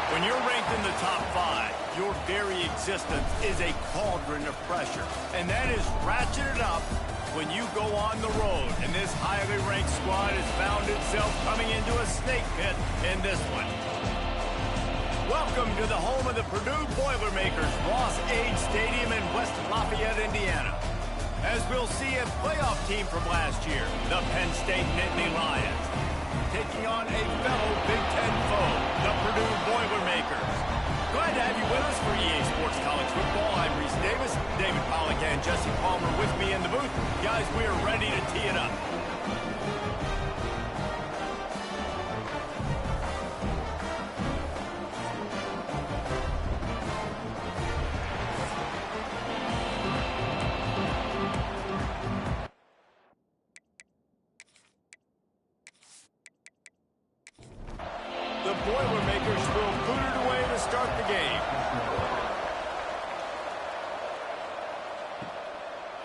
When you're ranked in the top 5, your very existence is a cauldron of pressure. And that is ratcheted up when you go on the road. And this highly ranked squad has found itself coming into a snake pit in this one. Welcome to the home of the Purdue Boilermakers, Ross Age Stadium in West Lafayette, Indiana. As we'll see a playoff team from last year, the Penn State Nittany Lions, taking on a fellow Big Ten foe, the Purdue Boilermakers. Glad to have you with us for EA Sports College Football. I'm Reese Davis, David Pollack and Jesse Palmer with me in the booth. Guys, we are ready to tee it up. The Boilermakers will boot it away to start the game.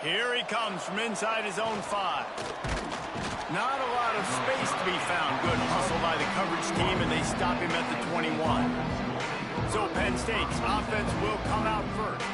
Here he comes from inside his own 5. Not a lot of space to be found. Good hustle by the coverage team, and they stop him at the 21. So Penn State's offense will come out first.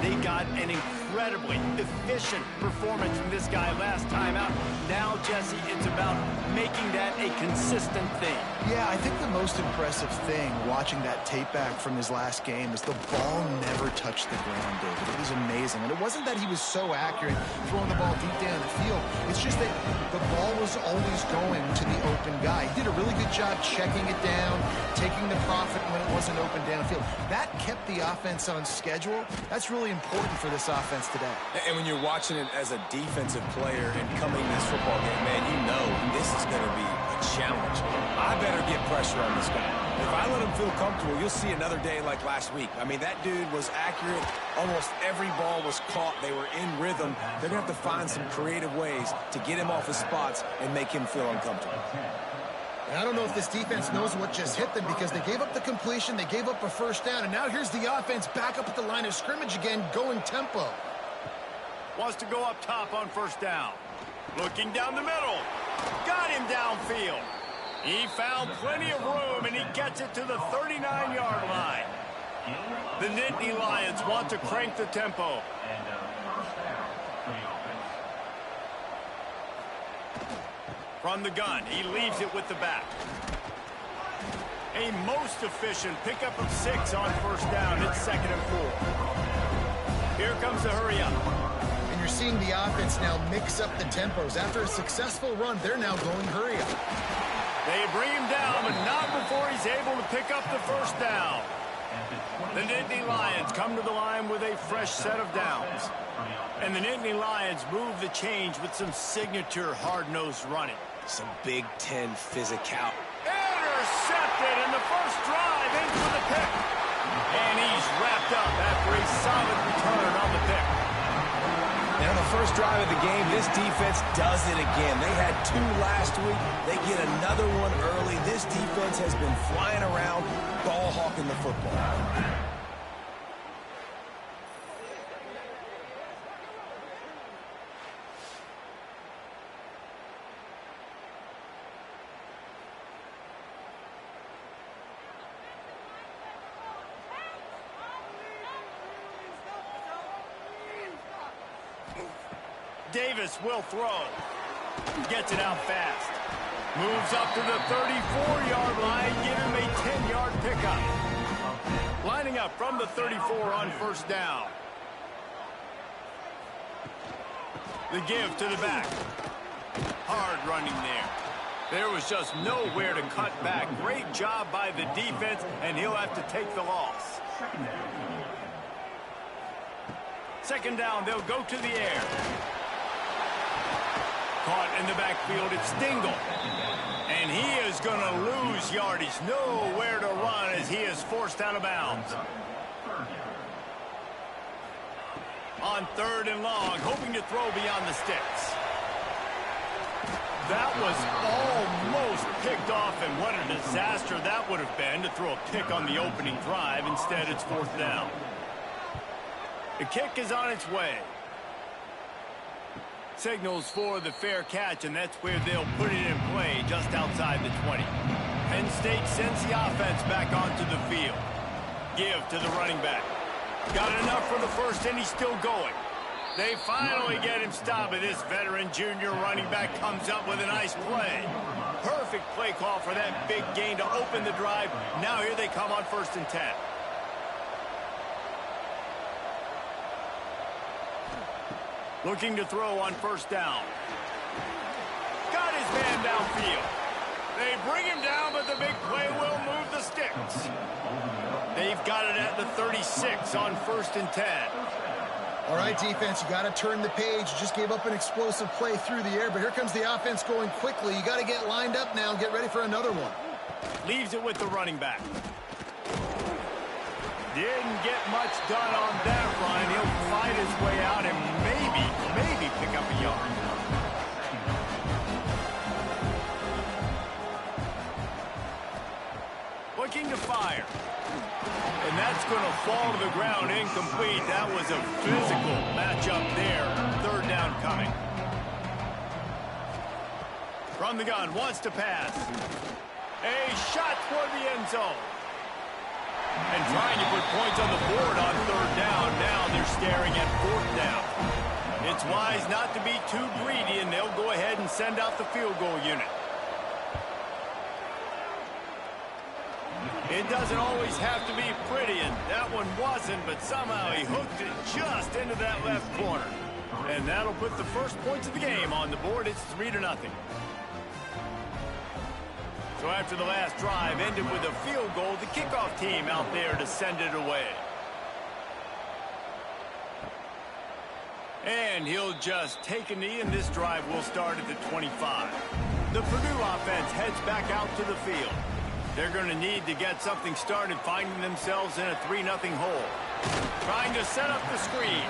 They got an incredibly efficient performance from this guy last time out. Now, Jesse, it's about making that a consistent thing. Yeah, I think the most impressive thing watching that tape back from his last game is the ball never touched the ground, David. It was amazing. And it wasn't that he was so accurate throwing the ball deep down the field. It's just that the ball was always going to the open guy. He did a really good job checking it down, taking the profit when it wasn't open downfield. That kept the offense on schedule. That's really important for this offense today. And when you're watching it as a defensive player and coming to this football game, man, you know this is going to be a challenge. I better get pressure on this guy. If I let him feel comfortable, you'll see another day like last week. I mean, that dude was accurate. Almost every ball was caught. They were in rhythm. They're going to have to find some creative ways to get him off his spots and make him feel uncomfortable. And I don't know if this defense knows what just hit them because they gave up the completion, they gave up a first down, and now here's the offense back up at the line of scrimmage again, going tempo. Wants to go up top on first down. Looking down the middle. Got him downfield. He found plenty of room, and he gets it to the 39-yard line. The Nittany Lions want to crank the tempo. From the gun, he leaves it with the back. A most efficient pickup of 6 on first down. It's 2nd and 4. Here comes the hurry up. And you're seeing the offense now mix up the tempos. After a successful run, they're now going hurry up. They bring him down, but not before he's able to pick up the first down. The Nittany Lions come to the line with a fresh set of downs. And the Nittany Lions move the change with some signature hard-nosed running. Some Big Ten physical. Intercepted in the first drive, in for the pick. And he's wrapped up after a solid return on the pick. And on the first drive of the game, this defense does it again. They had 2 last week. They get another one early. This defense has been flying around, ball hawking the football. Davis will throw. Gets it out fast. Moves up to the 34-yard line. Give him a 10-yard pickup. Lining up from the 34 on first down. The give to the back. Hard running there. There was just nowhere to cut back. Great job by the defense, and he'll have to take the loss. 2nd down, they'll go to the air. Caught in the backfield, it's Dingle. And he is going to lose yardage. Nowhere to run as he is forced out of bounds. On 3rd and long, hoping to throw beyond the sticks. That was almost picked off, and what a disaster that would have been to throw a pick on the opening drive. Instead, it's 4th down. The kick is on its way. Signals for the fair catch, and that's where they'll put it in play just outside the 20. Penn State sends the offense back onto the field. Give to the running back. Got enough for the first, and he's still going. They finally get him stopped, and this veteran junior running back comes up with a nice play. Perfect play call for that big gain to open the drive. Now here they come on 1st and 10. Looking to throw on 1st down. Got his man downfield. They bring him down, but the big play will move the sticks. They've got it at the 36 on 1st and 10. All right, defense, you got to turn the page. You just gave up an explosive play through the air, but here comes the offense going quickly. You got to get lined up now and get ready for another one. Leaves it with the running back. Didn't get much done on that run. He'll fight his way out and maybe pick up a yard. Looking to fire. And that's going to fall to the ground incomplete. That was a physical matchup there. 3rd down coming. From the gun, wants to pass. A shot toward the end zone. And trying to put points on the board on 3rd down. Now they're staring at 4th down. It's wise not to be too greedy, and they'll go ahead and send out the field goal unit. It doesn't always have to be pretty, and that one wasn't, but somehow he hooked it just into that left corner. And that'll put the first points of the game on the board. It's 3-0. So after the last drive ended with a field goal, the kickoff team out there to send it away. And he'll just take a knee, and this drive will start at the 25. The Purdue offense heads back out to the field. They're going to need to get something started, finding themselves in a 3-0 hole. Trying to set up the screen.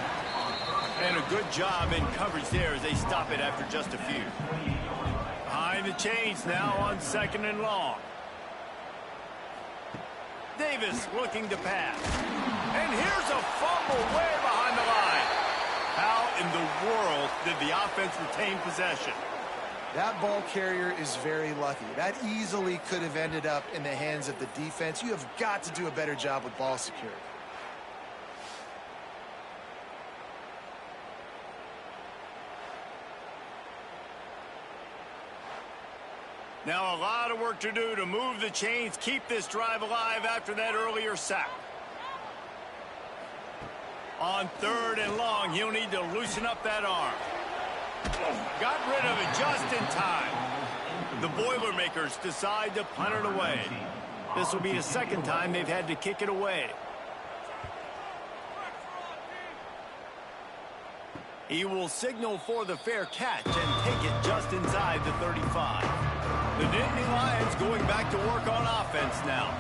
And a good job in coverage there as they stop it after just a few. Behind the chains now on 2nd and long. Davis looking to pass. And here's a fumble way behind the line. How in the world did the offense retain possession? That ball carrier is very lucky. That easily could have ended up in the hands of the defense. You have got to do a better job with ball security. Now a lot of work to do to move the chains, keep this drive alive after that earlier sack. On 3rd and long, he'll need to loosen up that arm. Got rid of it just in time. The Boilermakers decide to punt it away. This will be the 2nd time they've had to kick it away. He will signal for the fair catch and take it just inside the 35. The Nittany Lions going back to work on offense now.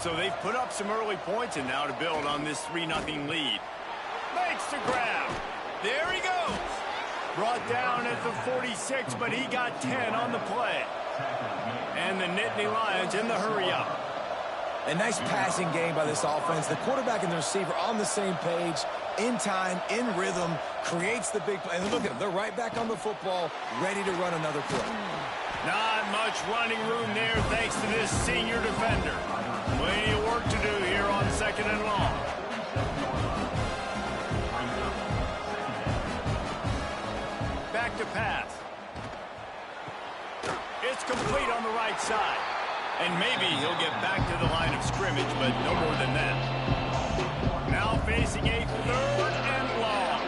So they've put up some early points, and now to build on this 3-0 lead. Makes the grab. There he goes. Brought down at the 46, but he got 10 on the play. And the Nittany Lions in the hurry-up. A nice passing game by this offense. The quarterback and the receiver on the same page, in time, in rhythm, creates the big play. And look at them. They're right back on the football, ready to run another play. Not much running room there thanks to this senior defender. Plenty of work to do here on 2nd and long. Back to pass. It's complete on the right side. And maybe he'll get back to the line of scrimmage, but no more than that. Now facing a 3rd and long.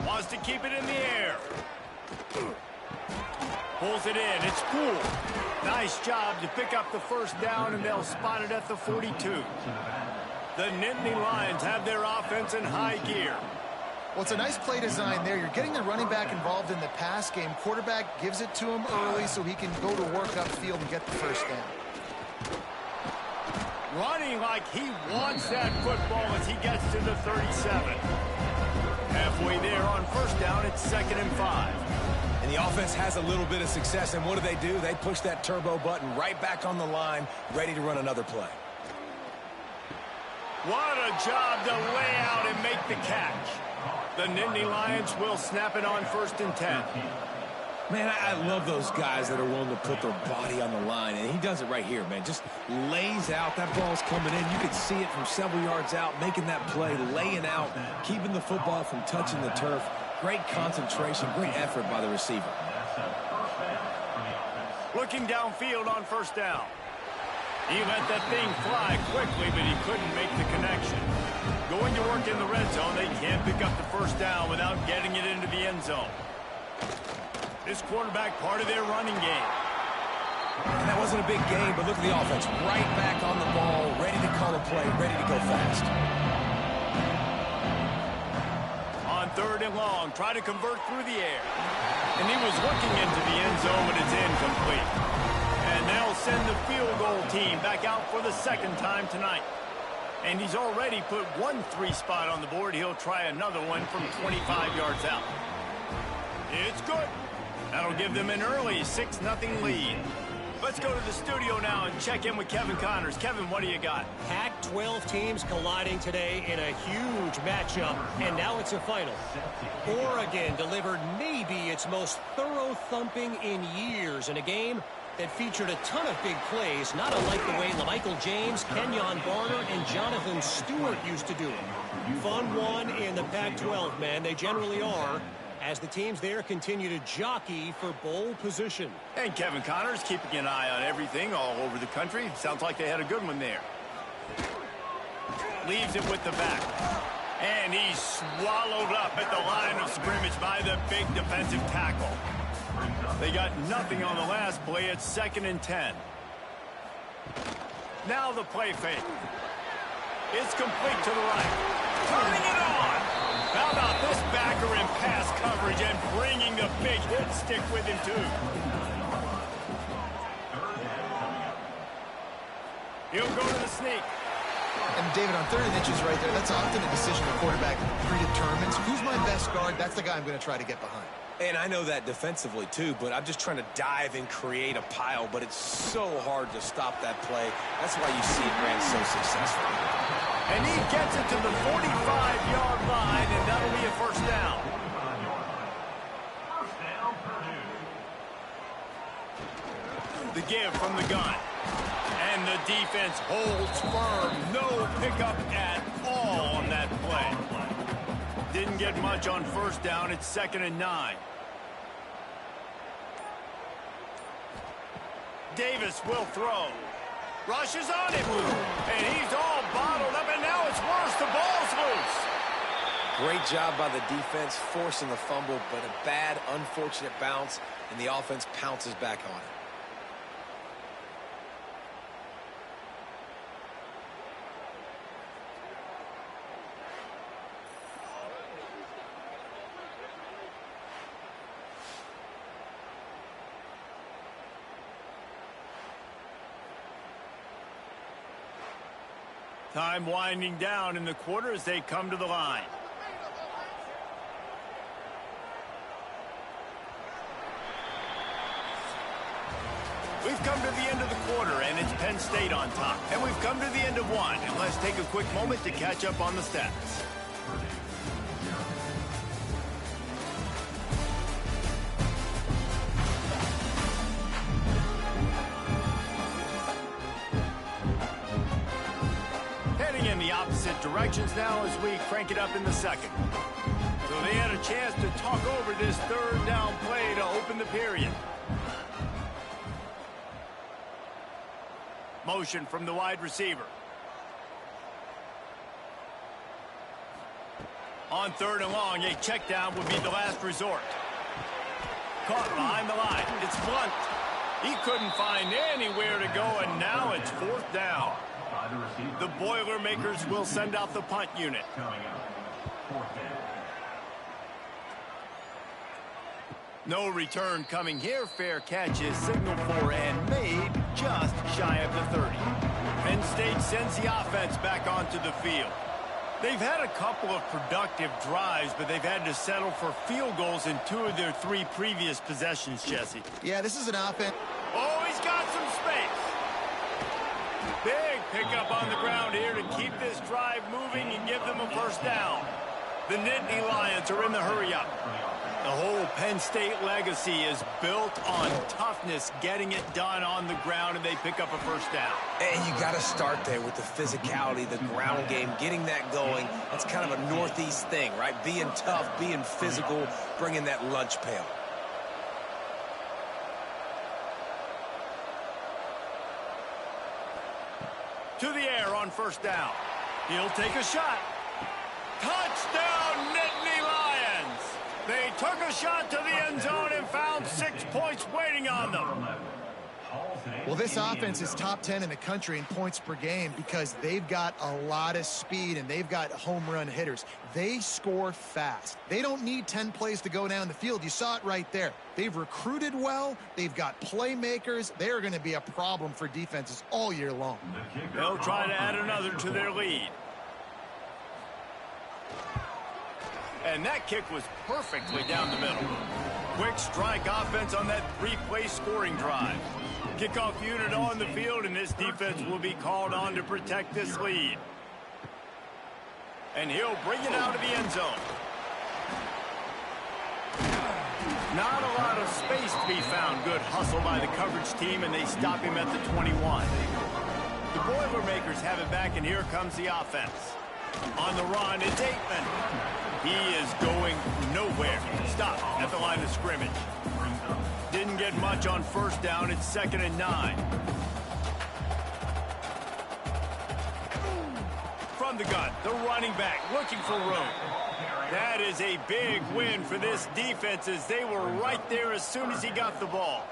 Wants to keep it in the air. Pulls it in. It's cool. Nice job to pick up the 1st down, and they'll spot it at the 42. The Nittany Lions have their offense in high gear. Well, it's a nice play design there. You're getting the running back involved in the pass game. Quarterback gives it to him early so he can go to work upfield and get the 1st down. Running like he wants that football as he gets to the 37. Halfway there on 1st down, it's 2nd and 5. And the offense has a little bit of success, and what do? They push that turbo button right back on the line, ready to run another play. What a job to lay out and make the catch. The Nittany Lions will snap it on 1st and 10. Man, I love those guys that are willing to put their body on the line, and he does it right here, man. Just lays out. That ball's coming in. You can see it from several yards out, making that play, laying out, keeping the football from touching the turf. Great concentration, great effort by the receiver. Looking downfield on 1st down. He let that thing fly quickly, but he couldn't make the connection. Going to work in the red zone, they can't pick up the 1st down without getting it into the end zone. This quarterback part of their running game. And that wasn't a big game, but look at the offense. Right back on the ball, ready to call a play, ready to go fast. On 3rd and long, try to convert through the air. And he was looking into the end zone, but it's incomplete. And they'll send the field goal team back out for the 2nd time tonight. And he's already put one 3 spot on the board. He'll try another one from 25 yards out. It's good. That'll give them an early 6-0 lead. Let's go to the studio now and check in with Kevin Connors. Kevin, what do you got? Pac-12 teams colliding today in a huge matchup, and now it's a final. Oregon delivered maybe its most thorough thumping in years in a game that featured a ton of big plays, not unlike the way LaMichael James, Kenyon Barner, and Jonathan Stewart used to do it. Fun one in the Pac-12, man. They generally are, as the teams there continue to jockey for bowl position. And Kevin Connors keeping an eye on everything all over the country. Sounds like they had a good one there. Leaves it with the back. And he's swallowed up at the line of scrimmage by the big defensive tackle. They got nothing on the last play. It's 2nd and 10. Now the play fake. It's complete to the right. Turning it on. How about this backer in pass coverage and bringing the big hit stick with him, too? He'll go to the sneak. And David, on 3rd and inches right there, that's often a decision the quarterback predetermines. Who's my best guard? That's the guy I'm going to try to get behind. And I know that defensively, too, but I'm just trying to dive and create a pile, but it's so hard to stop that play. That's why you see it ran so successful. And he gets it to the 45-yard line, and that'll be a 1st down. The give from the gun. And the defense holds firm. No pickup at all on that play. Didn't get much on 1st down. It's 2nd and 9. Davis will throw. Rushes on him. And he's all bottled up, and now it's worse. The ball's loose. Great job by the defense forcing the fumble, but a bad, unfortunate bounce, and the offense pounces back on it. Time winding down in the quarter as they come to the line. We've come to the end of the quarter, and it's Penn State on top. And we've come to the end of one, and let's take a quick moment to catch up on the stats. Heading in the opposite directions now as we crank it up in the 2nd. So they had a chance to talk over this 3rd down play to open the period. Motion from the wide receiver. On 3rd and long, a check down would be the last resort. Caught behind the line. It's Blunt. He couldn't find anywhere to go, and now it's 4th down. The Boilermakers will send out the punt unit. No return coming here. Fair catch is signaled for and made just shy of the 30. Penn State sends the offense back onto the field. They've had a couple of productive drives, but they've had to settle for field goals in 2 of their 3 previous possessions, Jesse. Yeah, this is an offense. Oh, he's got some space. Big pickup on the ground here to keep this drive moving and give them a 1st down. The Nittany Lions are in the hurry-up. The whole Penn State legacy is built on toughness, getting it done on the ground, and they pick up a first down. And you got to start there with the physicality, the ground game, getting that going. That's kind of a Northeast thing, right? Being tough, being physical, bringing that lunch pail. To the air on first down. He'll take a shot. Touchdown, Nittany Lions! They took a shot to the end zone and found 6 points waiting on them. Well, this offense is top 10 in the country in points per game because they've got a lot of speed and they've got home run hitters. They score fast. They don't need 10 plays to go down the field. You saw it right there. They've recruited well. They've got playmakers. They're going to be a problem for defenses all year long. They'll try to add another to their lead. And that kick was perfectly down the middle. Quick strike offense on that 3-play scoring drive. Kickoff unit on the field, and this defense will be called on to protect this lead. And he'll bring it out of the end zone. Not a lot of space to be found. Good hustle by the coverage team, and they stop him at the 21. The Boilermakers have it back, and here comes the offense. On the run, it's Aikman. He is going nowhere. Stop at the line of scrimmage. Didn't get much on first down. It's 2nd and 9. From the gun, the running back looking for room. That is a big win for this defense as they were right there as soon as he got the ball.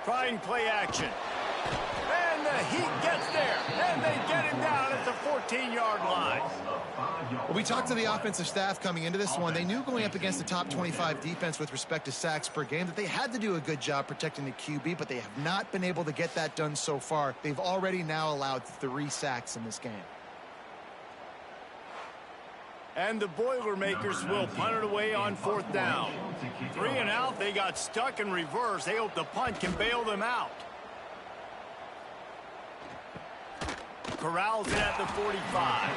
Trying play action. And the Heat gets there, and they get him down at the 14-yard line. Well, we talked to the offensive staff coming into this one. They knew going up against the top 25 defense with respect to sacks per game that they had to do a good job protecting the QB, but they have not been able to get that done so far. They've already now allowed 3 sacks in this game. And the Boilermakers will punt it away on 4th down. 3 and out, they got stuck in reverse. They hope the punt can bail them out. Corrals it at the 45.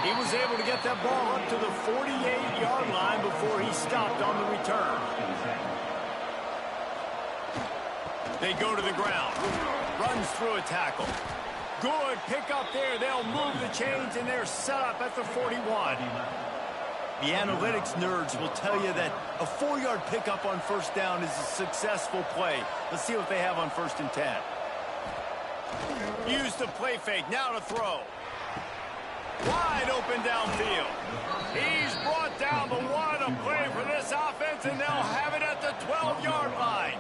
He was able to get that ball up to the 48-yard line before he stopped on the return. They go to the ground. Runs through a tackle. Good pick up there. They'll move the chains, and they're set up at the 41. The analytics nerds will tell you that a 4-yard pickup on first down is a successful play. Let's see what they have on 1st and 10. Use the play fake, now to throw. Wide open downfield. He's brought down, but what a play for this offense, and they'll have it at the 12-yard line.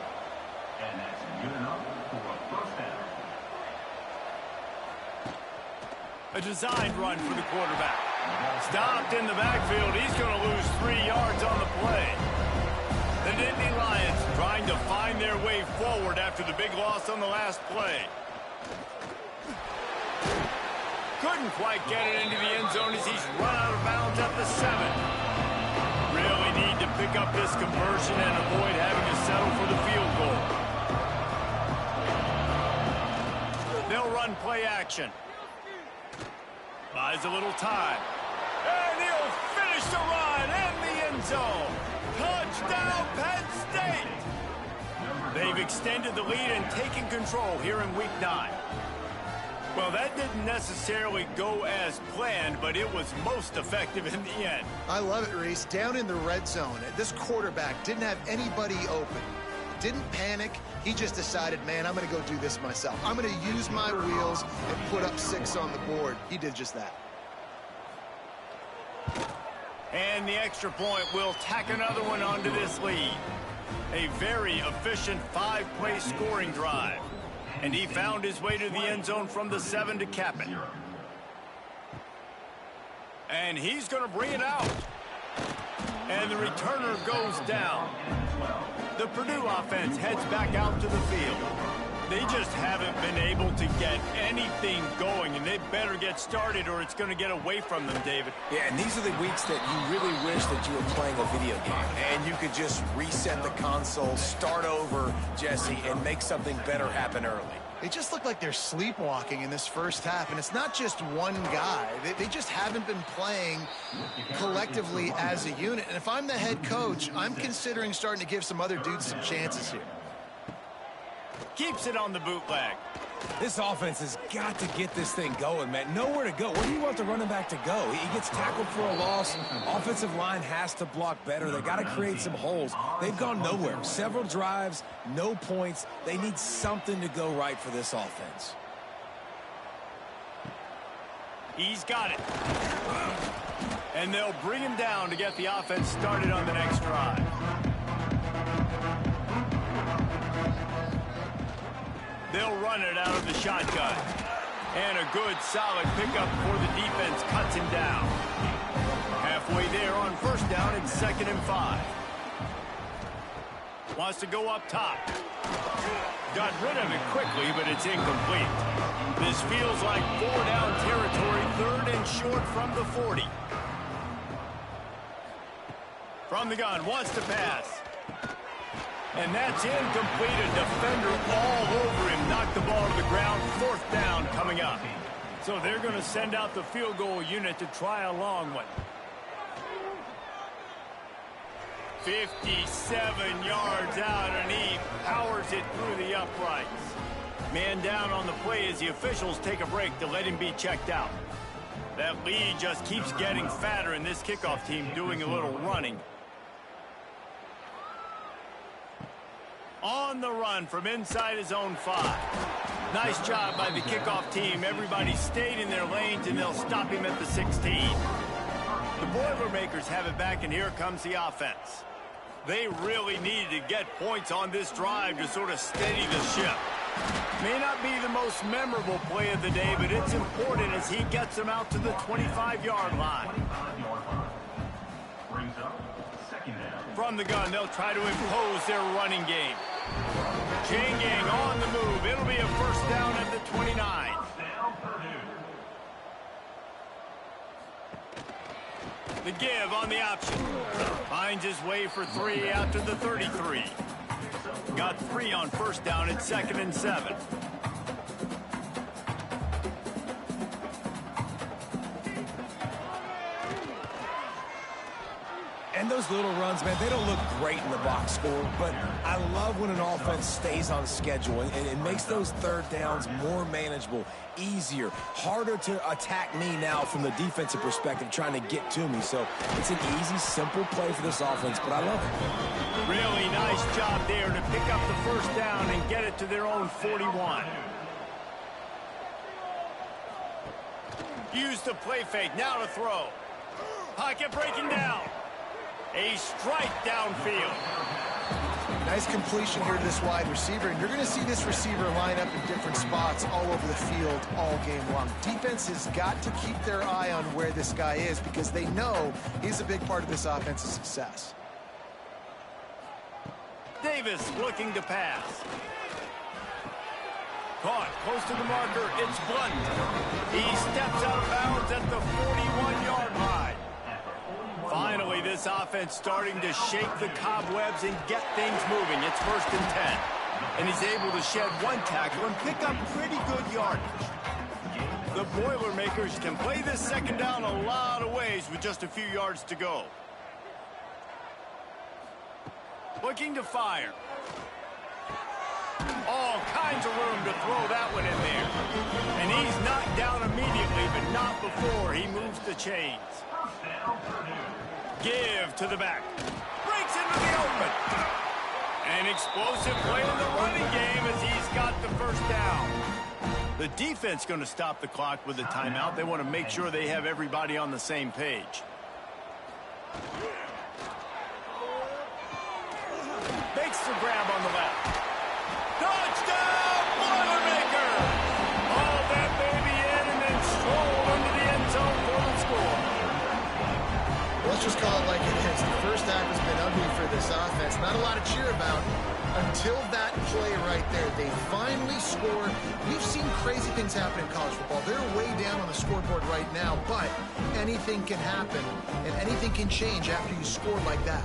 And that's good enough for a first down. A designed run for the quarterback. Stopped in the backfield. He's going to lose 3 yards on the play. The Nittany Lions trying to find their way forward after the big loss on the last play. Couldn't quite get it into the end zone as he's run out of bounds at the 7. Really need to pick up this conversion and avoid having to settle for the field goal. They'll run play action. Buys a little time. And he'll finish the run in the end zone. Touchdown, Penn State! They've extended the lead and taken control here in Week 9. Well, that didn't necessarily go as planned, but it was most effective in the end. I love it, Reese. Down in the red zone, this quarterback didn't have anybody open. Didn't panic. He just decided, man, I'm going to go do this myself. I'm going to use my wheels and put up 6 on the board. He did just that. And the extra point will tack another one onto this lead. A very efficient 5-play scoring drive. And he found his way to the end zone from the 7 to cap it. And he's going to bring it out. And the returner goes down. The Purdue offense heads back out to the field. They just haven't been able to get anything going, and they better get started or it's going to get away from them, David. Yeah, and these are the weeks that you really wish that you were playing a video game and you could just reset the console, start over, Jesse, and make something better happen early. They just look like they're sleepwalking in this first half, and it's not just one guy. They just haven't been playing collectively as a unit. And if I'm the head coach, I'm considering starting to give some other dudes some chances here. Keeps it on the bootleg. This offense has got to get this thing going, man. Nowhere to go. Where do you want the running back to go? He gets tackled for a loss. Offensive line has to block better. They got to create some holes. They've gone nowhere. Several drives, no points. They need something to go right for this offense. He's got it. And they'll bring him down to get the offense started on the next drive. They'll run it out of the shotgun. And a good, solid pickup before the defense cuts him down. Halfway there on first down, it's 2nd and 5. Wants to go up top. Got rid of it quickly, but it's incomplete. This feels like 4-down territory, 3rd and short from the 40. From the gun, wants to pass. And that's incomplete. A defender all over him. Knocked the ball to the ground. 4th down coming up. So they're going to send out the field goal unit to try a long one. 57 yards out, and he powers it through the uprights. Man down on the play as the officials take a break to let him be checked out. That lead just keeps getting fatter, and this kickoff team doing a little running. On the run from inside his own 5. Nice job by the kickoff team. Everybody stayed in their lanes, and they'll stop him at the 16. The Boilermakers have it back, and here comes the offense. They really needed to get points on this drive to sort of steady the ship. May not be the most memorable play of the day, but it's important as he gets them out to the 25-yard line. Brings up 2nd down. From the gun, they'll try to impose their running game. Chain gang on the move. It'll be a 1st down at the 29. Down Purdue. The give on the option. Finds his way for 3 after the 33. Got 3 on 1st down at 2nd and 7. And those little runs, man, they don't look great in the box score, but I love when an offense stays on schedule, and it makes those 3rd downs more manageable, easier, harder to attack me now from the defensive perspective trying to get to me. So it's an easy, simple play for this offense, but I love it. Really nice job there to pick up the 1st down and get it to their own 41. Use the play fake, now to throw. Pocket breaking down. A strike downfield. Nice completion here to this wide receiver, and you're going to see this receiver line up in different spots all over the field all game long. Defense has got to keep their eye on where this guy is because they know he's a big part of this offense's success. Davis looking to pass. Caught close to the marker. It's Blunt. He steps out of bounds at the 41-yard line. Finally, this offense starting to shake the cobwebs and get things moving. It's 1st and 10. And he's able to shed 1 tackle and pick up pretty good yardage. The Boilermakers can play this 2nd down a lot of ways with just a few yards to go. Looking to fire. All kinds of room to throw that one in there. And he's knocked down immediately, but not before he moves the chains. Give to the back. Breaks into the open. An explosive play in the running game as he's got the 1st down. The defense going to stop the clock with a timeout. They want to make sure they have everybody on the same page. Makes the grab on the left. Touchdown, Boilermakers! Haul that baby in and then stroll into the end zone for the score. Let's just call it like it is. The first half has been ugly for this offense. Not a lot to cheer about until that play right there. They finally score. We've seen crazy things happen in college football. They're way down on the scoreboard right now, but anything can happen, and anything can change after you score like that.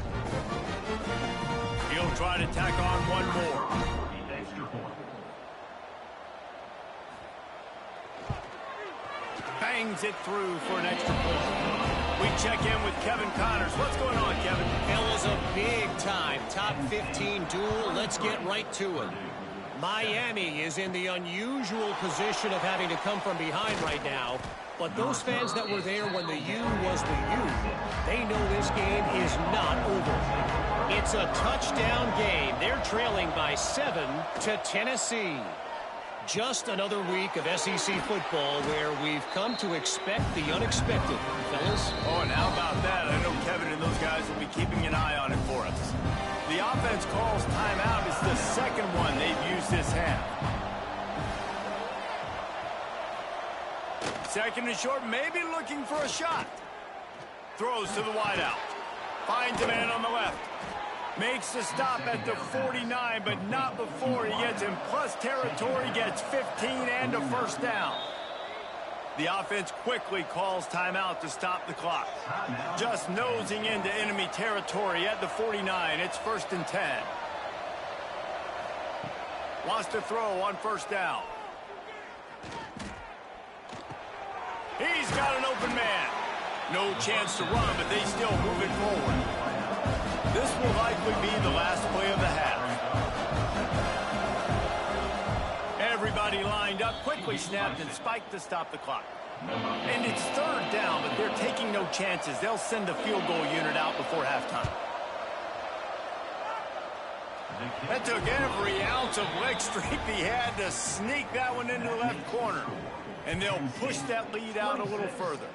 He'll try to tack on one more. bangs it through for an extra point. We check in with Kevin Connors. What's going on, Kevin? Fellas, a big-time top 15 duel. Let's get right to it. Miami is in the unusual position of having to come from behind right now. But those fans that were there when the U was the U, they know this game is not over. It's a touchdown game. They're trailing by 7 to Tennessee. Just another week of SEC football where we've come to expect the unexpected, fellas. Oh, and how about that? I know Kevin and those guys will be keeping an eye on it for us. The offense calls timeout. It's the second one they've used this half. Second and short, maybe looking for a shot. Throws to the wideout. Finds a man on the left. Makes the stop at the 49, but not before he gets in plus territory, gets 15 and a first down. The offense quickly calls timeout to stop the clock. Just nosing into enemy territory at the 49. It's 1st and 10. Wants to throw on first down. He's got an open man. No chance to run, but they still move it forward. This will likely be the last play of the half. Everybody lined up, quickly snapped and spiked to stop the clock. And it's third down, but they're taking no chances. They'll send the field goal unit out before halftime. That took every ounce of leg strength he had to sneak that one into the left corner. And they'll push that lead out a little further.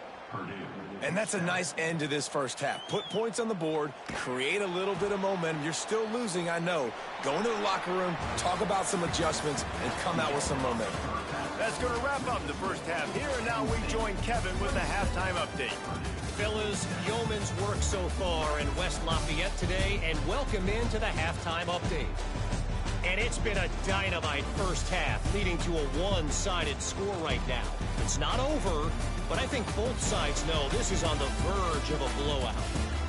And that's a nice end to this first half. Put points on the board, create a little bit of momentum. You're still losing, I know. Go into the locker room, talk about some adjustments, and come out with some momentum. That's going to wrap up the first half here, and now we join Kevin with the halftime update. Fellas, yeoman's work so far in West Lafayette today, and welcome into the halftime update. And it's been a dynamite first half, leading to a one-sided score right now. It's not over, but I think both sides know this is on the verge of a blowout.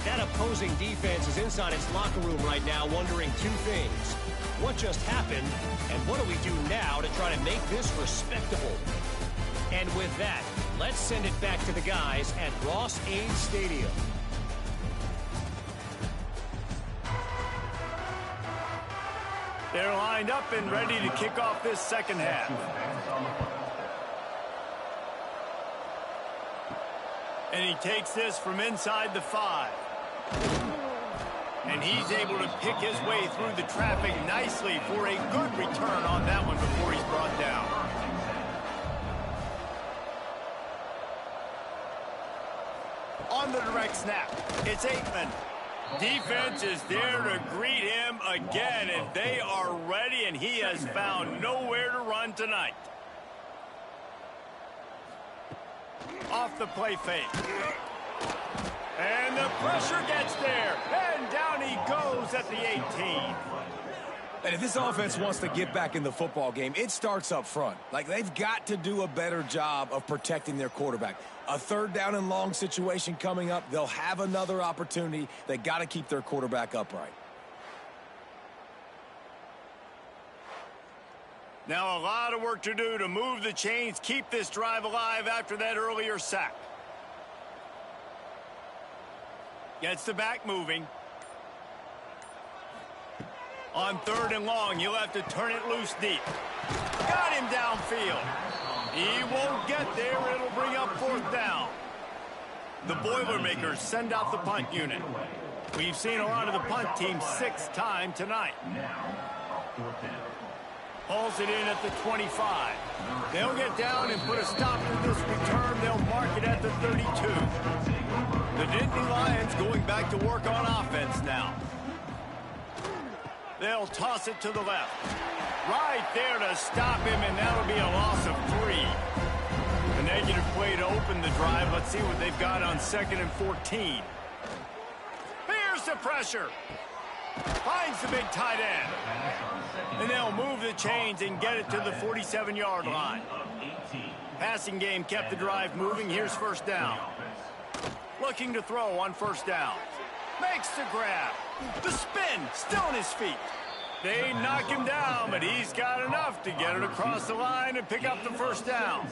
That opposing defense is inside its locker room right now wondering two things. What just happened, and what do we do now to try to make this respectable? And with that, let's send it back to the guys at Ross-Ade Stadium. They're lined up and ready to kick off this second half. And he takes this from inside the 5. And he's able to pick his way through the traffic nicely for a good return on that one before he's brought down. On the direct snap, it's Aikman. Defense is there to greet him again, and they are ready, and he has found nowhere to run tonight. Off the play fake. And the pressure gets there, and down he goes at the 18. And if this offense wants to get back in the football game, it starts up front. Like, they've got to do a better job of protecting their quarterback. A third down and long situation coming up. They'll have another opportunity. They got to keep their quarterback upright. Now a lot of work to do to move the chains, keep this drive alive after that earlier sack. Gets the back moving. On third and long, you'll have to turn it loose deep. Got him downfield. He won't get there. It'll bring up fourth down. The Boilermakers send out the punt unit. We've seen a lot of the punt team 6 times tonight. Hauls it in at the 25. They'll get down and put a stop to this return. They'll mark it at the 32. The Nittany Lions going back to work on offense now. They'll toss it to the left. Right there to stop him, and that'll be a loss of 3. A negative play to open the drive. Let's see what they've got on 2nd and 14. Here's the pressure. Finds the big tight end. And they'll move the chains and get it to the 47-yard line. Passing game kept the drive moving. Here's first down. Looking to throw on first down. Makes the grab. The spin, still on his feet. They knock him down, but he's got enough to get it across the line and pick up the first down.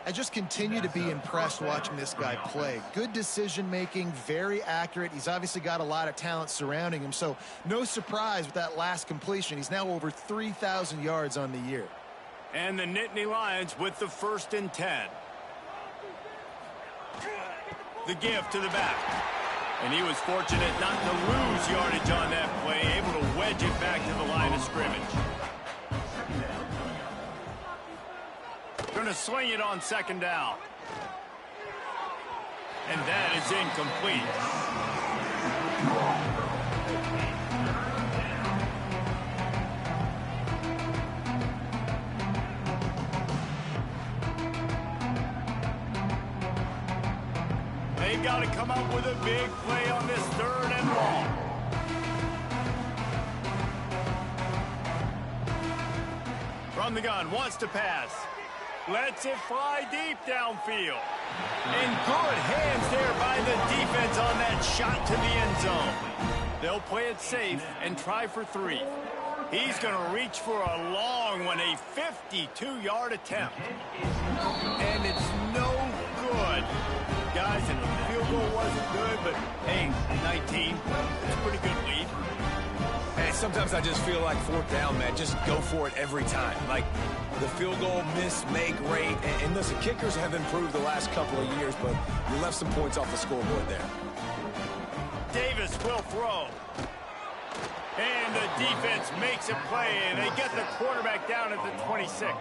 I just continue to be impressed watching this guy play. Good decision-making, very accurate. He's obviously got a lot of talent surrounding him, so no surprise with that last completion. He's now over 3,000 yards on the year. And the Nittany Lions with the 1st and 10. The give to the back. And he was fortunate not to lose yardage on that play, able to wedge it back to the line of scrimmage. Going to sling it on 2nd down. And that is incomplete. They've got to come up with a big play on this 3rd and long. From the gun, wants to pass. Lets it fly deep downfield. And good hands there by the defense on that shot to the end zone. They'll play it safe and try for 3. He's going to reach for a long one, a 52-yard attempt. And it's no good. Guys, and the field goal wasn't good, but hey, 19, it's a pretty good lead. Hey, sometimes I just feel like 4th down, man. Just go for it every time. Like, the field goal miss, make, rate. And listen, kickers have improved the last couple of years, but you left some points off the scoreboard there. Davis will throw. And the defense makes a play, and they get the quarterback down at the 26.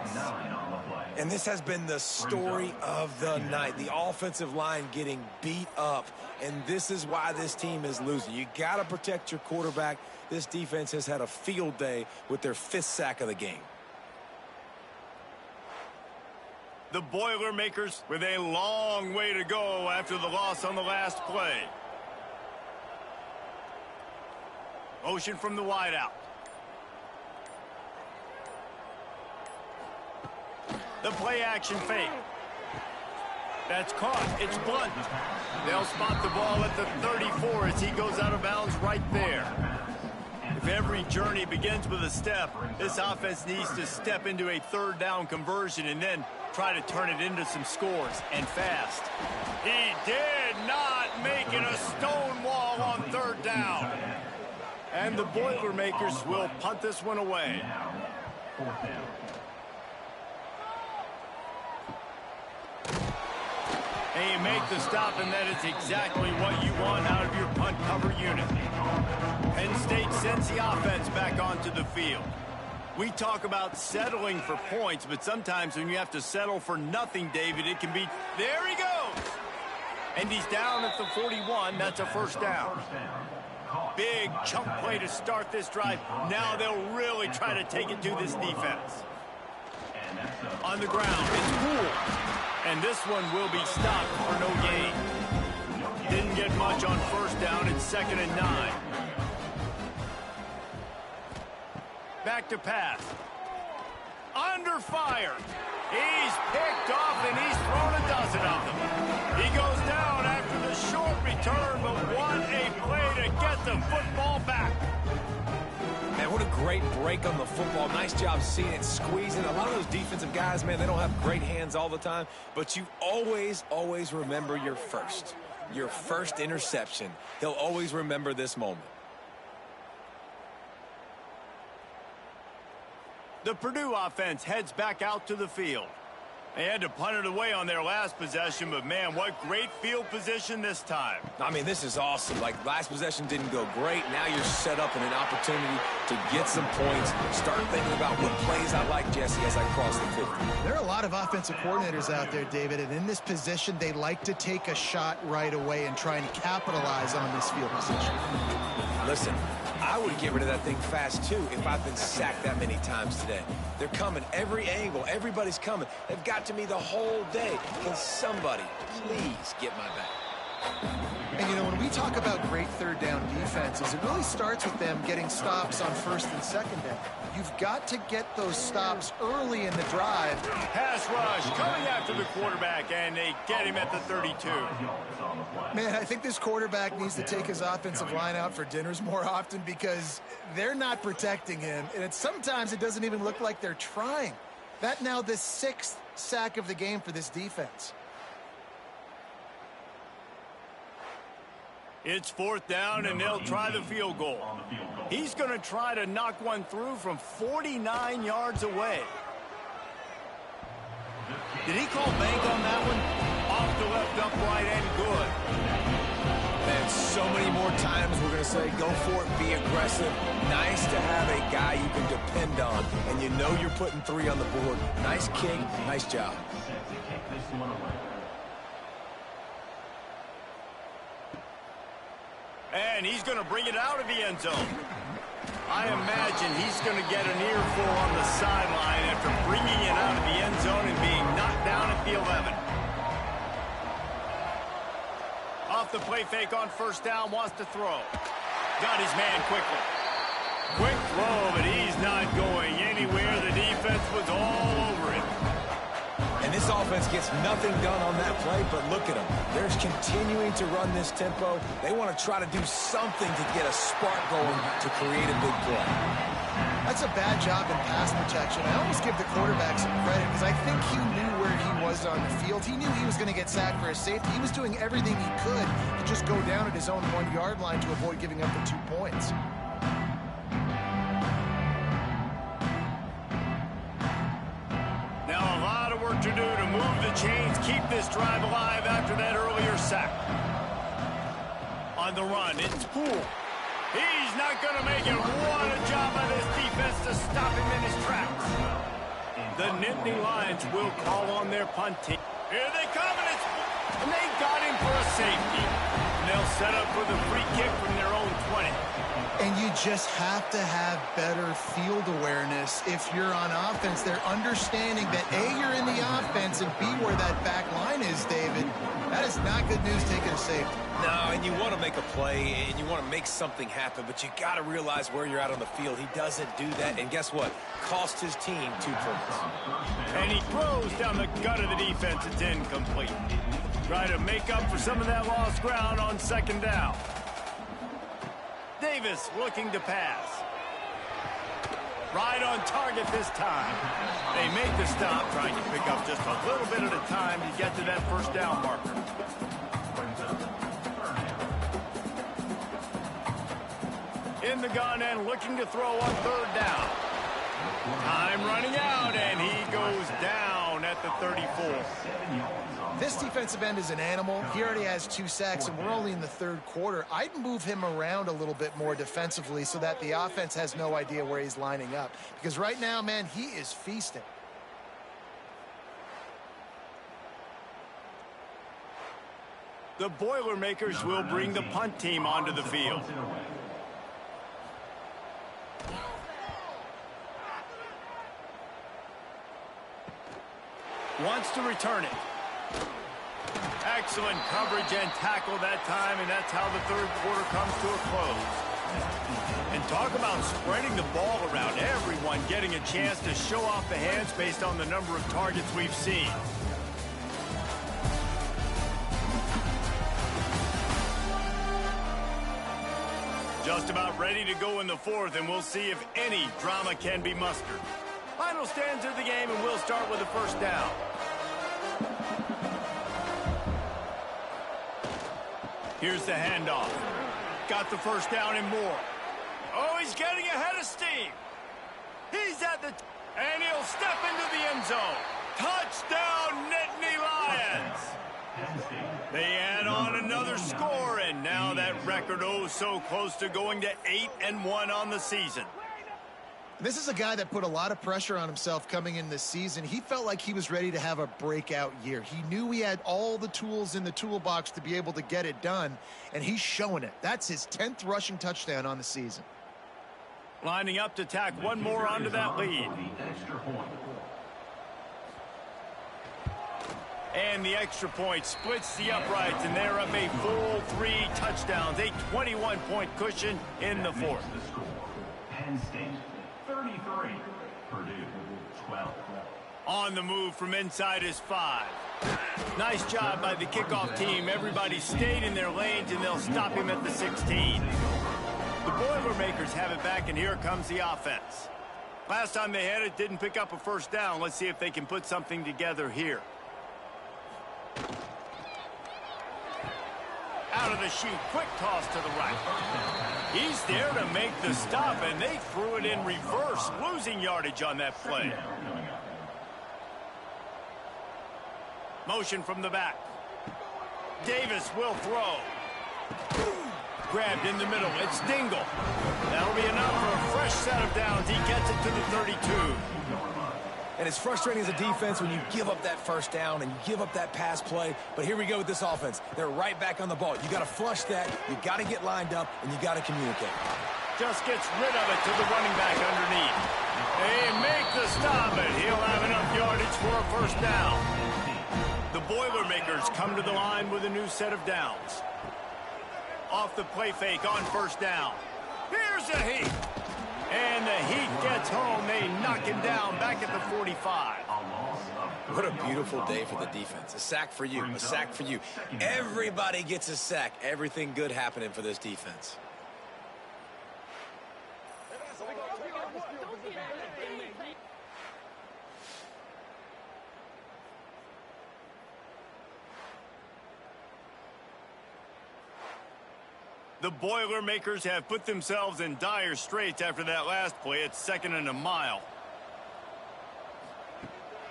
And this has been the story of the night. The offensive line getting beat up, and this is why this team is losing. You got to protect your quarterback. This defense has had a field day with their 5th sack of the game. The Boilermakers with a long way to go after the loss on the last play. Motion from the wideout. The play action fake. That's caught. It's bunt. They'll spot the ball at the 34 as he goes out of bounds right there. If every journey begins with a step, this offense needs to step into a 3rd down conversion and then try to turn it into some scores, and fast. He did not make it a stone wall on 3rd down. And the Boilermakers will punt this one away. And you make the stop, and that is exactly what you want out of your punt cover unit. Penn State sends the offense back onto the field. We talk about settling for points, but sometimes when you have to settle for nothing, David, it can be... There he goes! And he's down at the 41. That's a 1st down. Big chunk play to start this drive. Now they'll really try to take it to this defense. On the ground, it's Poole. And this one will be stopped for no gain. Didn't get much on 1st down. It's 2nd and 9. Back to pass. Under fire. He's picked off, and he's thrown a dozen of them. He goes down after the short return, but what a play to get the football back. Man, what a great break on the football. Nice job seeing it, squeezing. A lot of those defensive guys, man, they don't have great hands all the time, but you always remember your first interception. He'll always remember this moment. The Purdue offense heads back out to the field. They had to punt it away on their last possession, but man, what great field position this time. I mean, this is awesome. Like, last possession didn't go great. Now you're set up in an opportunity to get some points. Start thinking about what plays I like, Jesse, as I cross the 50. There are a lot of offensive coordinators out there, David, and in this position, they like to take a shot right away and try and capitalize on this field position. Listen, I would get rid of that thing fast, too, if I've been sacked that many times today. They're coming every angle. Everybody's coming. They've got to me the whole day. Can somebody please get my back? And, you know, when we talk about great 3rd down defenses, it really starts with them getting stops on 1st and 2nd down. You've got to get those stops early in the drive. Pass rush coming after the quarterback, and they get him at the 32. Man, I think this quarterback needs to take his offensive line out for dinners more often because they're not protecting him, and sometimes it doesn't even look like they're trying. That now the 6th sack of the game for this defense. It's 4th down, and they'll try the field goal. He's going to try to knock one through from 49 yards away. Did he call bank on that one? Off the left upright and good. And so many more times we're going to say, go for it, be aggressive. Nice to have a guy you can depend on, and you know you're putting 3 on the board. Nice kick, nice job. And he's going to bring it out of the end zone. I imagine he's going to get an earful on the sideline after bringing it out of the end zone and being knocked down at the 11. Off the play fake on 1st down, wants to throw. Got his man quickly. Quick throw, but he's not going anywhere. The defense was all over it. And this offense gets nothing done on that play, but look at them. They're continuing to run this tempo. They want to try to do something to get a spark going to create a big play. That's a bad job in pass protection. I almost give the quarterback some credit because I think he knew where he was on the field. He knew he was going to get sacked for a safety. He was doing everything he could to just go down at his own 1-yard line to avoid giving up the 2 points. Now a lot of work to do to move the chains, keep this drive alive after that earlier sack. On the run, it's Poole. He's not going to make it. What a job by this defense to stop him in his tracks. The Nittany Lions will call on their punt team. Here they come, and they got him for a safety. And they'll set up with a free kick from their own 20. And you just have to have better field awareness if you're on offense. They're understanding that A, you're in the offense, and B, where that back line is, David. That is not good news taking a safety. No, and you want to make a play, and you want to make something happen, but you got to realize where you're at on the field. He doesn't do that, and guess what? Cost his team 2 points. And he throws down the gut of the defense. It's incomplete. Try to make up for some of that lost ground on 2nd down. Davis looking to pass. Right on target this time. They make the stop, trying to pick up just a little bit at a time to get to that 1st down marker. In the gun and looking to throw on 3rd down. Time running out, and he goes down at the 34. This defensive end is an animal. He already has 2 sacks, and we're only in the 3rd quarter. I'd move him around a little bit more defensively so that the offense has no idea where he's lining up. Because right now, man, he is feasting. The Boilermakers will bring the punt team onto the field. Wants to return it. Excellent coverage and tackle that time, and that's how the 3rd quarter comes to a close. And talk about spreading the ball around. Everyone getting a chance to show off the hands based on the number of targets we've seen. Just about ready to go in the 4th, and we'll see if any drama can be mustered. Final stands of the game, and we'll start with the 1st down. Here's the handoff. Got the 1st down and more. Oh, he's getting ahead of steam. He's at the... and he'll step into the end zone. Touchdown, Nittany Lions. They add on another score, and now that record so close to going to 8-1 on the season. This is a guy that put a lot of pressure on himself coming in this season. He felt like he was ready to have a breakout year. He knew he had all the tools in the toolbox to be able to get it done, and he's showing it. That's his 10th rushing touchdown on the season. Lining up to tack one more onto that lead. And the extra point splits the uprights, and they're up a full 3 touchdowns, a 21-point cushion in the 4th. Penn State 33, Purdue 12. On the move from inside is 5. Nice job by the kickoff team. Everybody stayed in their lanes, and they'll stop him at the 16. The Boilermakers have it back, and here comes the offense. Last time they had it, didn't pick up a first down. Let's see if they can put something together here. Out of the chute, quick toss to the right. He's there to make the stop, and they threw it in reverse, losing yardage on that play. Motion from the back. Davis will throw. Grabbed in the middle. It's Dingle. That'll be enough for a fresh set of downs. He gets it to the 32. And it's frustrating as a defense when you give up that first down and you give up that pass play. But here we go with this offense. They're right back on the ball. You got to flush that. You got to get lined up, and you got to communicate. Just gets rid of it to the running back underneath. They make the stop, and he'll have enough yardage for a first down. The Boilermakers come to the line with a new set of downs. Off the play fake on first down. Here's the Heat. And the Heat gets home. They knock him down back at the 45. What a beautiful day for the defense. A sack for you. A sack for you. Everybody gets a sack. Everything good happening for this defense. The Boilermakers have put themselves in dire straits after that last play. It's 2nd and a mile.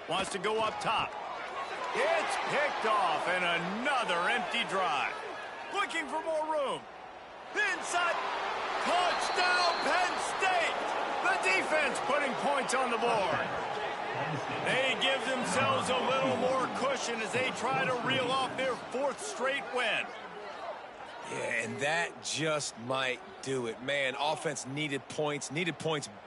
Wants to go up top. It's picked off, and another empty drive. Looking for more room. Inside. Touchdown, Penn State. The defense putting points on the board. They give themselves a little more cushion as they try to reel off their 4th straight win. Yeah, and that just might do it. Man, offense needed points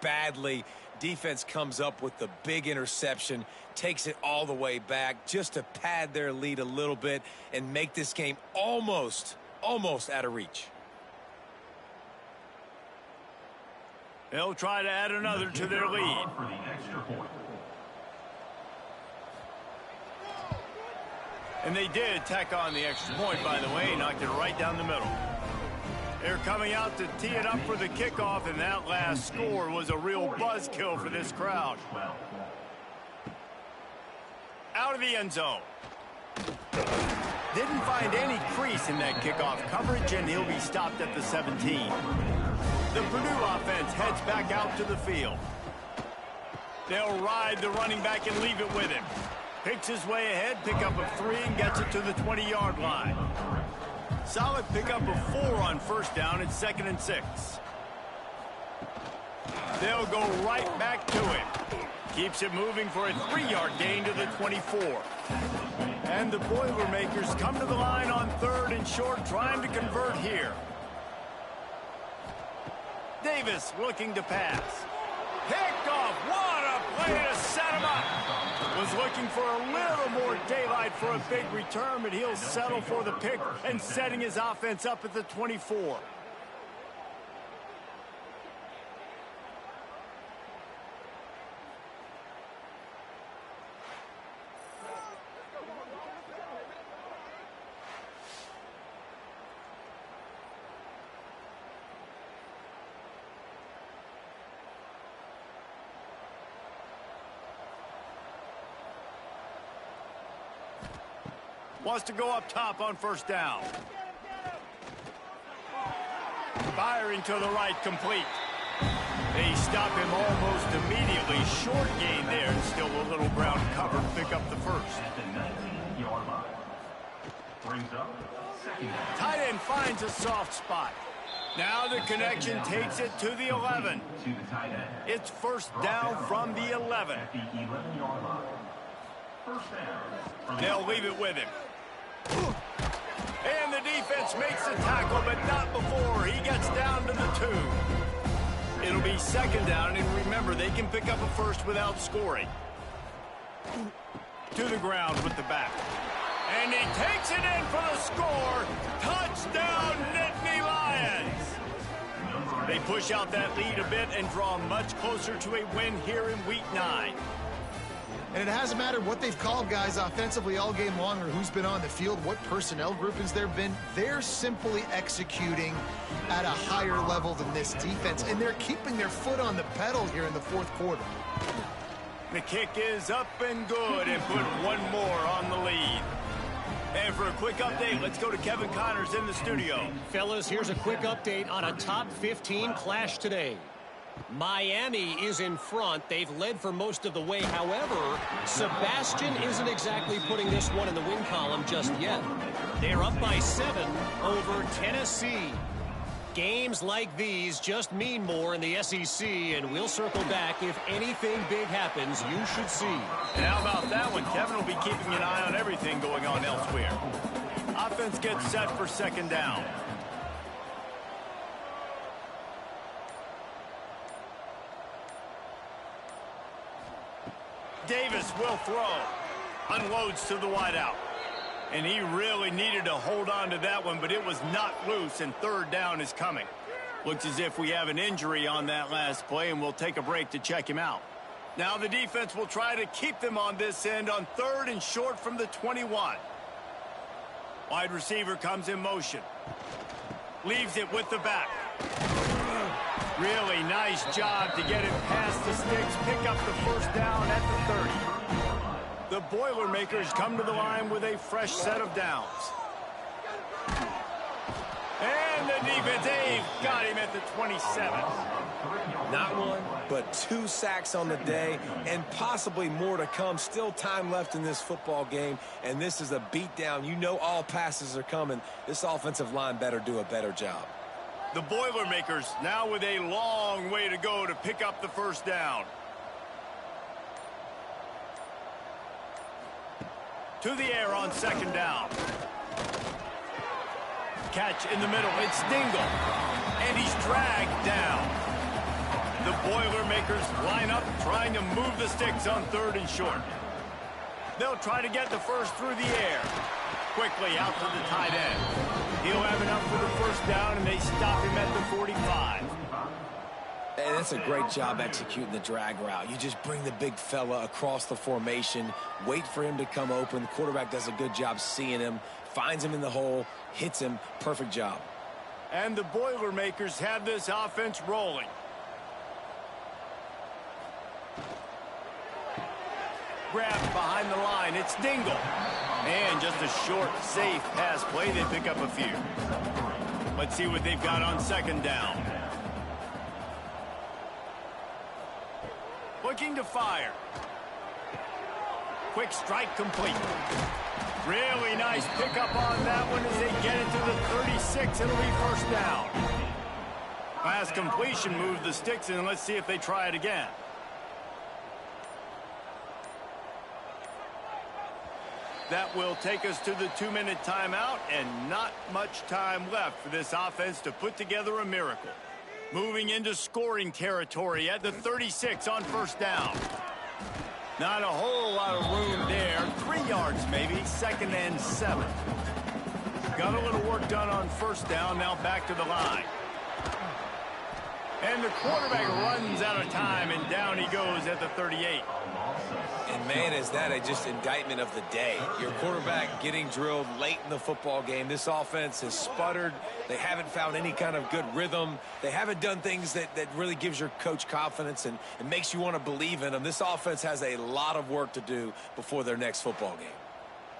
badly. Defense comes up with the big interception, takes it all the way back just to pad their lead a little bit and make this game almost out of reach. They'll try to add another to their lead. And they did tack on the extra point, by the way, knocked it right down the middle. They're coming out to tee it up for the kickoff, and that last score was a real buzzkill for this crowd. Out of the end zone. Didn't find any crease in that kickoff coverage, and he'll be stopped at the 17. The Purdue offense heads back out to the field. They'll ride the running back and leave it with him. Picks his way ahead, pickup of 3, and gets it to the 20-yard line. Solid pickup of 4 on first down. It's 2nd and 6. They'll go right back to him. Keeps it moving for a 3-yard gain to the 24. And the Boilermakers come to the line on 3rd and short, trying to convert here. Davis looking to pass. Picked off. What a play to set him up. Was looking for a little more daylight for a big return, but he'll settle for the pick and setting his offense up at the 24. Wants to go up top on first down. Firing to the right, complete. They stop him almost immediately. Short gain there, and still a little ground cover to pick up the first. At the 19-yard line. Brings up 2nd down. Tight end finds a soft spot. Now the connection takes it to the 11. To the tight end. It's first down from the 11. At the 11-yard line. First down. They'll leave it with him. And the defense makes the tackle, but not before he gets down to the 2. It'll be 2nd down, and remember, they can pick up a first without scoring. To the ground with the back. And he takes it in for the score. Touchdown, Nittany Lions! They push out that lead a bit and draw much closer to a win here in Week 9. And it hasn't mattered what they've called guys offensively all game long or who's been on the field, what personnel groupings there have been. They're simply executing at a higher level than this defense, and they're keeping their foot on the pedal here in the fourth quarter. The kick is up and good, and put one more on the lead. And for a quick update, let's go to Kevin Connors in the studio. Fellas, here's a quick update on a top 15 clash today. Miami is in front. They've led for most of the way. However, Sebastian isn't exactly putting this one in the win column just yet. They're up by 7 over Tennessee. Games like these just mean more in the SEC, and we'll circle back if anything big happens you should see. And how about that one? Kevin will be keeping an eye on everything going on elsewhere. Offense gets set for second down. Davis will throw. Unloads to the wideout. And he really needed to hold on to that one, but it was not loose, and third down is coming. Looks as if we have an injury on that last play, and we'll take a break to check him out. Now the defense will try to keep them on this end on third and short from the 21. Wide receiver comes in motion. Leaves it with the back. Really nice job to get him past the sticks, pick up the first down at the 30. The Boilermakers come to the line with a fresh set of downs. And the defense, they've got him at the 27. Not one, but 2 sacks on the day, and possibly more to come. Still time left in this football game, and this is a beatdown. You know all passes are coming. This offensive line better do a better job. The Boilermakers now with a long way to go to pick up the first down. To the air on second down. Catch in the middle. It's Dingle. And he's dragged down. The Boilermakers line up trying to move the sticks on third and short. They'll try to get the first through the air. Quickly out to the tight end. He'll have enough for the first down, and they stop him at the 45. And that's a great job executing the drag route. You just bring the big fella across the formation, wait for him to come open. The quarterback does a good job seeing him, finds him in the hole, hits him. Perfect job. And the Boilermakers have this offense rolling. Grabbed behind the line. It's Dingle. And just a short, safe pass play. They pick up a few. Let's see what they've got on second down. Looking to fire. Quick strike complete. Really nice pickup on that one as they get it to the 36. It'll be first down. Pass completion moved the sticks, and let's see if they try it again. That will take us to the 2-minute timeout, and not much time left for this offense to put together a miracle. Moving into scoring territory at the 36 on first down. Not a whole lot of room there. 3 yards maybe, second and 7. Got a little work done on first down, now back to the line. And the quarterback runs out of time, and down he goes at the 38. And, man, is that just indictment of the day. Your quarterback getting drilled late in the football game. This offense has sputtered. They haven't found any kind of good rhythm. They haven't done things that really gives your coach confidence and makes you want to believe in them. This offense has a lot of work to do before their next football game.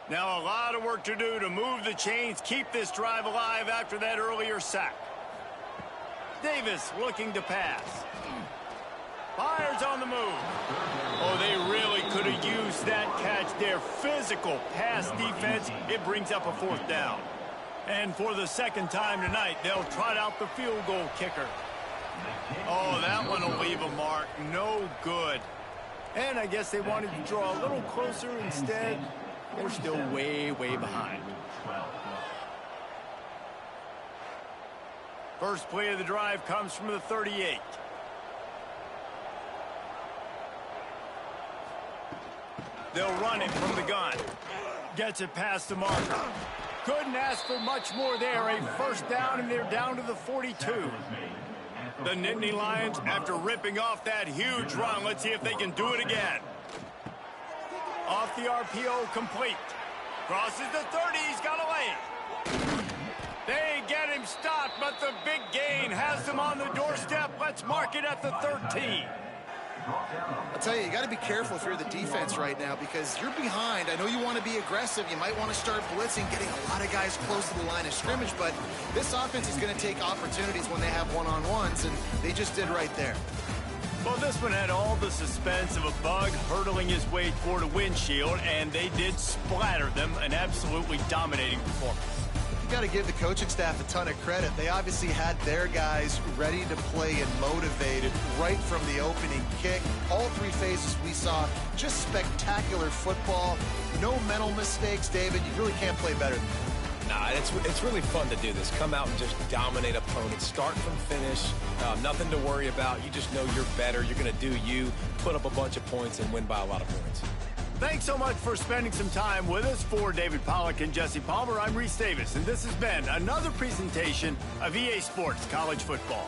Now a lot of work to do to move the chains, keep this drive alive after that earlier sack. Davis looking to pass. Fires on the move. Oh, they really could have used that catch there. Physical pass defense. It brings up a fourth down. And for the second time tonight, they'll trot out the field goal kicker. Oh, that one will leave a mark. No good. And I guess they wanted to draw a little closer instead. They're still way, way behind. First play of the drive comes from the 38. They'll run it from the gun. Gets it past the marker. Couldn't ask for much more there. A first down, and they're down to the 42. The Nittany Lions, after ripping off that huge run, let's see if they can do it again. Off the RPO, complete. Crosses the 30, he's got away. They get him stopped, but the big gain has him on the doorstep. Let's mark it at the 13. I'll tell you got to be careful if you're the defense right now because you're behind. I know you want to be aggressive. You might want to start blitzing, getting a lot of guys close to the line of scrimmage, but this offense is going to take opportunities when they have one-on-ones, and they just did right there. Well, this one had all the suspense of a bug hurtling his way toward a windshield, and they did splatter them. An absolutely dominating performance. You got to give the coaching staff a ton of credit. They obviously had their guys ready to play and motivated right from the opening kick. All three phases we saw, just spectacular football. No mental mistakes, David. You really can't play better than that. Nah, it's really fun to do this. Come out and just dominate opponents. Start from finish. Nothing to worry about. You just know you're better. You're going to do you, put up a bunch of points, and win by a lot of points. Thanks so much for spending some time with us. For David Pollack and Jesse Palmer, I'm Reese Davis, and this has been another presentation of EA Sports College Football.